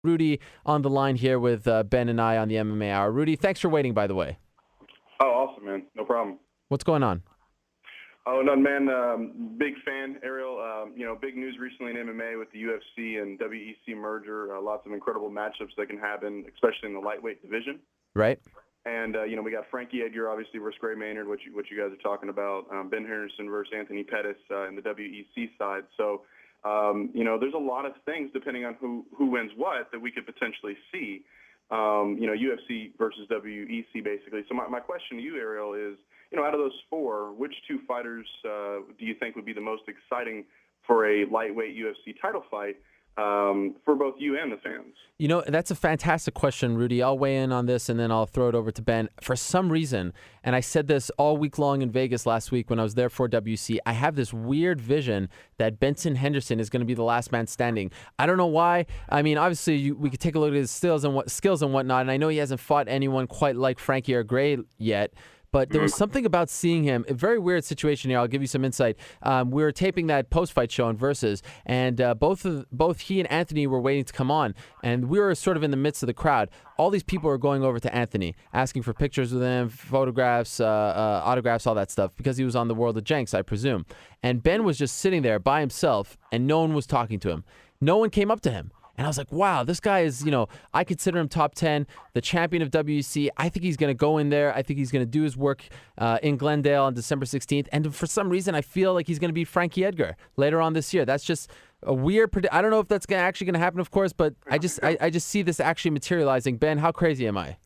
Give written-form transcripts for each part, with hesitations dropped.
Rudy on the line here with Ben and I on the MMA Hour. Rudy, thanks for waiting, by the way. Oh, awesome, man. No problem. What's going on? Oh, no, man. Big fan, Ariel. Big news recently in MMA with the UFC and WEC merger. Lots of incredible matchups that can happen, especially in the lightweight division. Right. And, we got Frankie Edgar, obviously, versus Gray Maynard, what you guys are talking about. Ben Henderson versus Anthony Pettis in the WEC side. So, there's a lot of things, depending on who wins what, that we could potentially see. UFC versus WEC, basically. So my question to you, Ariel, is, out of those four, which two fighters do you think would be the most exciting for a lightweight UFC title fight for both you and the fans? That's a fantastic question, Rudy. I'll weigh in on this, and then I'll throw it over to Ben. For some reason, and I said this all week long in Vegas last week when I was there for WC, I have this weird vision that Benson Henderson is going to be the last man standing. I don't know why. I mean, obviously, we could take a look at his skills and whatnot, and I know he hasn't fought anyone quite like Frankie or Gray yet. But there was something about seeing him, a very weird situation here. I'll give you some insight. We were taping that post-fight show in Versus, and both he and Anthony were waiting to come on, and we were sort of in the midst of the crowd. All these people were going over to Anthony, asking for pictures with him, photographs, autographs, all that stuff, because he was on the World of Jenks, I presume. And Ben was just sitting there by himself, and no one was talking to him. No one came up to him. And I was like, wow, this guy is, I consider him top 10, the champion of WEC. I think he's going to go in there. I think he's going to do his work in Glendale on December 16th. And for some reason, I feel like he's going to beat Frankie Edgar later on this year. That's just a weird I don't know if that's actually going to happen, of course, but I just see this actually materializing. Ben, how crazy am I?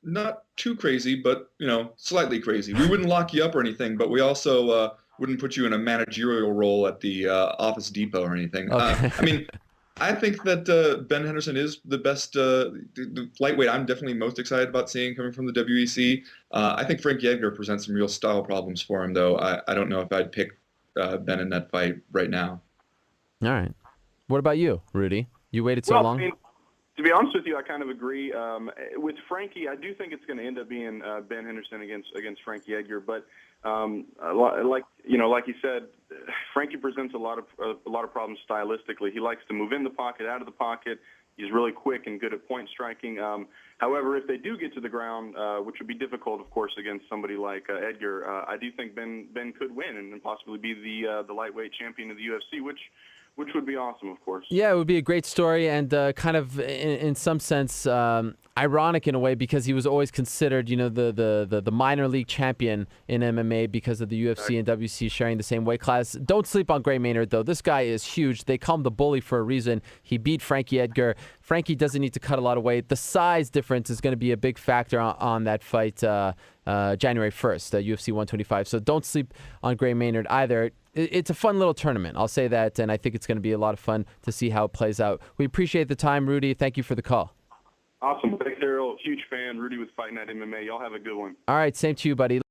Not too crazy, but, slightly crazy. We wouldn't lock you up or anything, but we also wouldn't put you in a managerial role at the Office Depot or anything. Okay. I think that Ben Henderson is the best the lightweight I'm definitely most excited about seeing coming from the WEC. I think Frankie Edgar presents some real style problems for him, though. I don't know if I'd pick Ben in that fight right now. All right. What about you, Rudy? You waited so long? To be honest with you, I kind of agree. With Frankie, I do think it's going to end up being Ben Henderson against Frankie Edgar. But like you said, Frankie presents a lot of problems stylistically. He likes to move in the pocket, out of the pocket. He's really quick and good at point striking. However, if they do get to the ground, which would be difficult, of course, against somebody like Edgar, I do think Ben could win and possibly be the lightweight champion of the UFC, which would be awesome, of course. Yeah, it would be a great story and kind of, in some sense, ironic in a way because he was always considered, the minor league champion in MMA because of the UFC and WC sharing the same weight class. Don't sleep on Gray Maynard, though. This guy is huge. They call him the bully for a reason. He beat Frankie Edgar. Frankie doesn't need to cut a lot of weight. The size difference is going to be a big factor on that fight January 1st, UFC 125. So don't sleep on Gray Maynard either. It's a fun little tournament. I'll say that, and I think it's going to be a lot of fun to see how it plays out. We appreciate the time, Rudy. Thank you for the call. Awesome. Thanks, Ariel. Huge fan. Rudy with Fight Night MMA. Y'all have a good one. All right. Same to you, buddy.